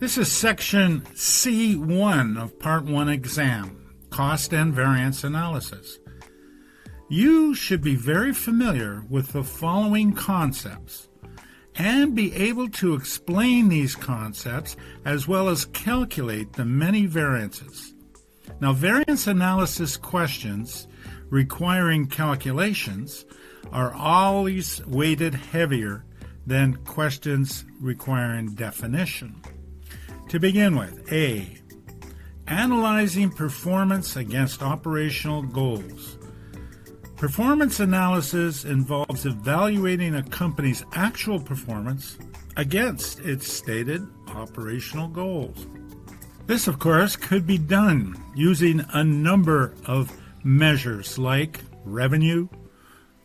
This is section C1 of Part 1 exam, Cost and Variance Analysis. You should be very familiar with the following concepts and be able to explain these concepts as well as calculate the many variances. Now, variance analysis questions requiring calculations are always weighted heavier than questions requiring definition. To begin with, A, analyzing performance against operational goals. Performance analysis involves evaluating a company's actual performance against its stated operational goals. This, of course, could be done using a number of measures like revenue,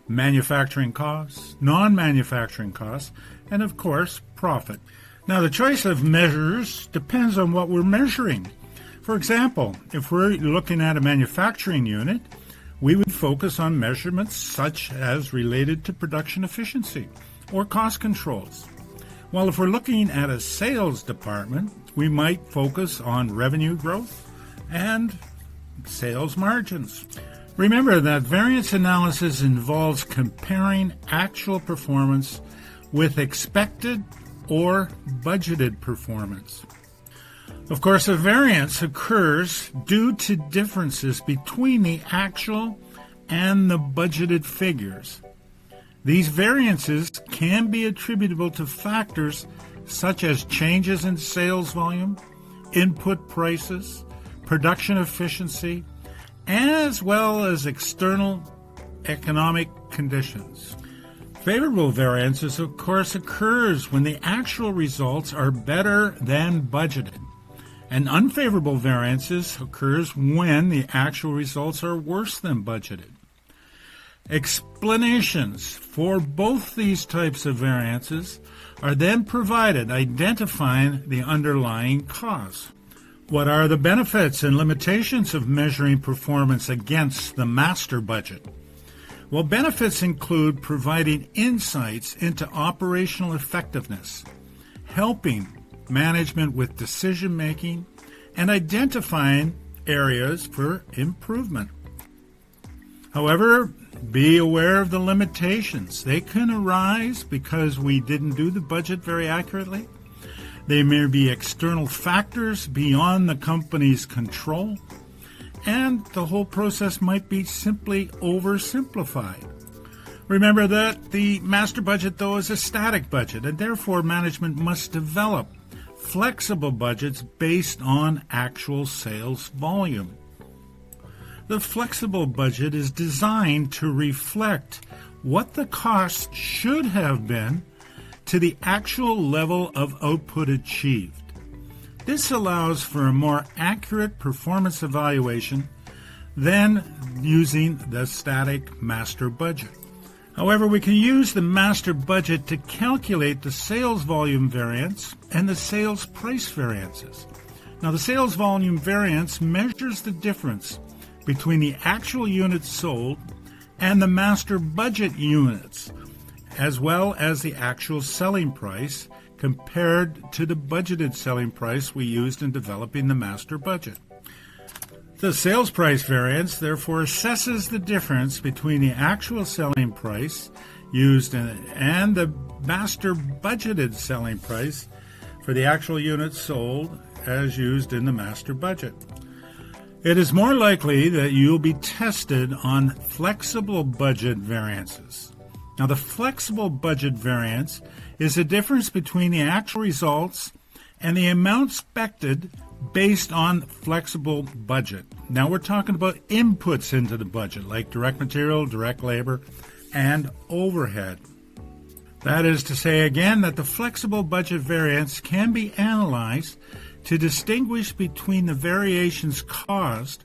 manufacturing costs, non-manufacturing costs, and, of course, profit. Now, the choice of measures depends on what we're measuring. For example, if we're looking at a manufacturing unit, we would focus on measurements such as related to production efficiency or cost controls. While if we're looking at a sales department, we might focus on revenue growth and sales margins. Remember that variance analysis involves comparing actual performance with expected or budgeted performance. Of course, a variance occurs due to differences between the actual and the budgeted figures. These variances can be attributable to factors such as changes in sales volume, input prices, production efficiency, as well as external economic conditions. Favorable variances, of course, occurs when the actual results are better than budgeted. And unfavorable variances occurs when the actual results are worse than budgeted. Explanations for both these types of variances are then provided, identifying the underlying cause. What are the benefits and limitations of measuring performance against the master budget? Well, benefits include providing insights into operational effectiveness, helping management with decision-making, and identifying areas for improvement. However, be aware of the limitations. They can arise because we didn't do the budget very accurately. They may be external factors beyond the company's control, and the whole process might be simply oversimplified. Remember that the master budget, though, is a static budget, and therefore management must develop flexible budgets based on actual sales volume. The flexible budget is designed to reflect what the cost should have been to the actual level of output achieved. This allows for a more accurate performance evaluation than using the static master budget. However, we can use the master budget to calculate the sales volume variance and the sales price variances. Now, the sales volume variance measures the difference between the actual units sold and the master budget units, as well as the actual selling price compared to the budgeted selling price we used in developing the master budget. The sales price variance, therefore, assesses the difference between the actual selling price used and the master budgeted selling price for the actual units sold as used in the master budget. It is more likely that you'll be tested on flexible budget variances. Now, the flexible budget variance is the difference between the actual results and the amount expected based on flexible budget. Now we're talking about inputs into the budget, like direct material, direct labor, and overhead. That is to say, again, that the flexible budget variance can be analyzed to distinguish between the variations caused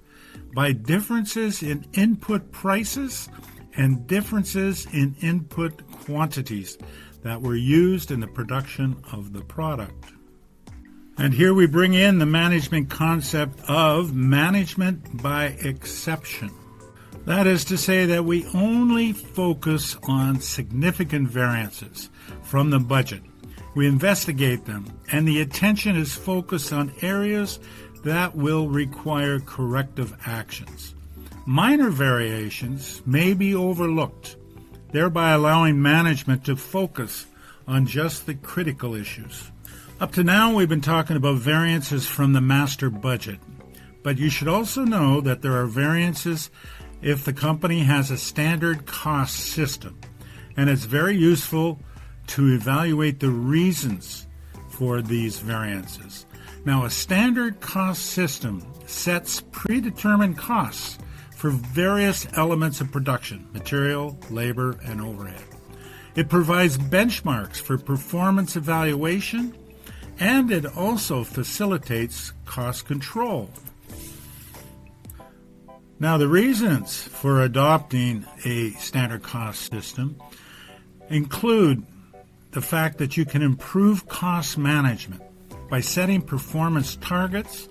by differences in input prices and differences in input quantities that were used in the production of the product. And here we bring in the management concept of management by exception. That is to say that we only focus on significant variances from the budget We investigate them, and the attention is focused on areas that will require corrective actions. Minor variations may be overlooked, thereby allowing management to focus on just the critical issues. Up to now, we've been talking about variances from the master budget, but you should also know that there are variances if the company has a standard cost system, and it's very useful to evaluate the reasons for these variances. Now, a standard cost system sets predetermined costs for various elements of production, material, labor, and overhead. It provides benchmarks for performance evaluation, and it also facilitates cost control. Now, the reasons for adopting a standard cost system include the fact that you can improve cost management by setting performance targets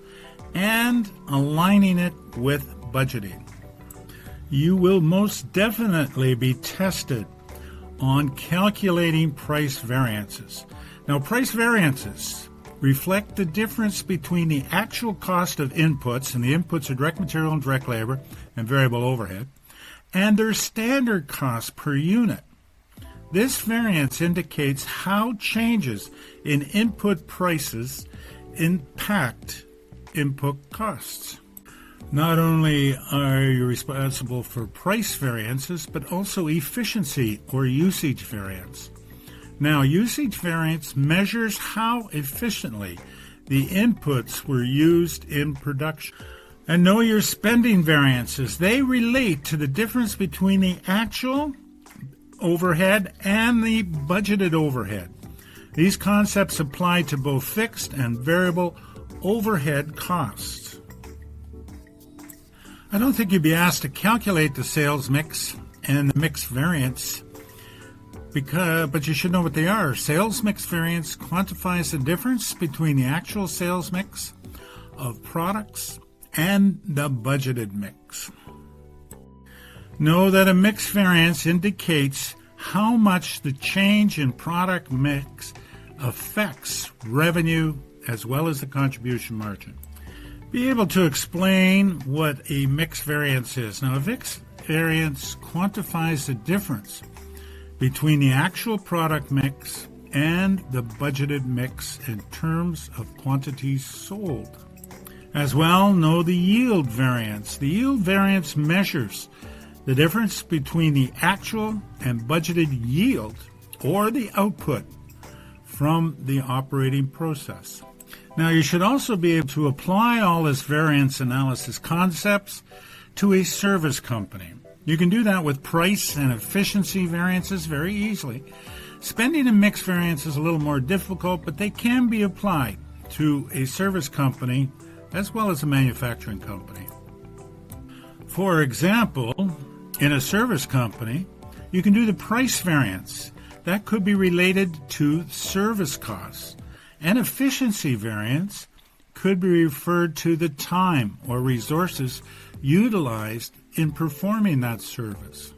and aligning it with budgeting. You will most definitely be tested on calculating price variances. Now, price variances reflect the difference between the actual cost of inputs, and the inputs are direct material and direct labor and variable overhead, and their standard cost per unit. This variance indicates how changes in input prices impact input costs. Not only are you responsible for price variances, but also efficiency or usage variance. Now, usage variance measures how efficiently the inputs were used in production. And know your spending variances. They relate to the difference between the actual overhead and the budgeted overhead. These concepts apply to both fixed and variable overhead costs. I don't think you'd be asked to calculate the sales mix and the mix variance, but you should know what they are. Sales mix variance quantifies the difference between the actual sales mix of products and the budgeted mix. Know that a mix variance indicates how much the change in product mix affects revenue as well as the contribution margin. Be able to explain what a mix variance is. Now, a mix variance quantifies the difference between the actual product mix and the budgeted mix in terms of quantities sold. As well, know the yield variance. The yield variance measures the difference between the actual and budgeted yield, or the output, from the operating process. Now, you should also be able to apply all this variance analysis concepts to a service company. You can do that with price and efficiency variances very easily. Spending and mix variance is a little more difficult, but they can be applied to a service company as well as a manufacturing company. For example, in a service company, you can do the price variance. That could be related to service costs. And efficiency variance could be referred to the time or resources utilized in performing that service.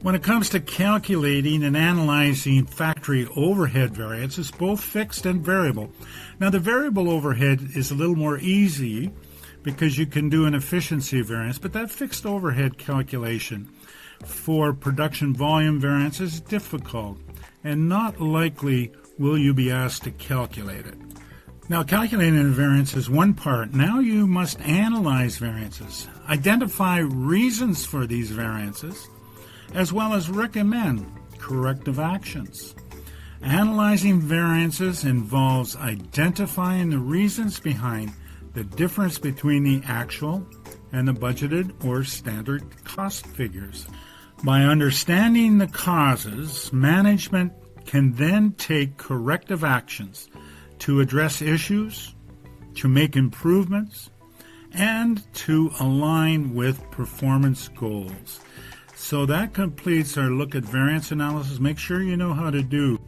When it comes to calculating and analyzing factory overhead variances, both fixed and variable. Now, the variable overhead is a little more easy because you can do an efficiency variance, but that fixed overhead calculation for production volume variance is difficult, and not likely will you be asked to calculate it. Now, calculating a variance is one part. Now you must analyze variances, identify reasons for these variances, as well as recommend corrective actions. Analyzing variances involves identifying the reasons behind the difference between the actual and the budgeted or standard cost figures. By understanding the causes, management can then take corrective actions to address issues, to make improvements, and to align with performance goals. So that completes our look at variance analysis. Make sure you know how to do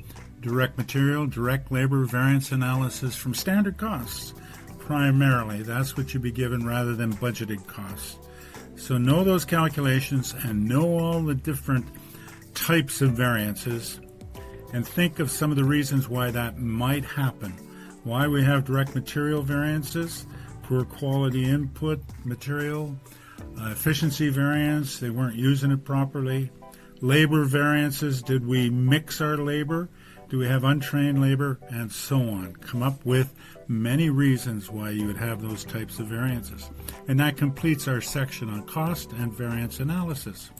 direct material, direct labor variance analysis from standard costs. Primarily, that's what you'd be given rather than budgeted costs. So know those calculations and know all the different types of variances, and think of some of the reasons why that might happen. Why we have direct material variances, poor quality input material, efficiency variance, they weren't using it properly, labor variances, did we mix our labor, do we have untrained labor, and so on. Come up with many reasons why you would have those types of variances. And that completes our section on cost and variance analysis.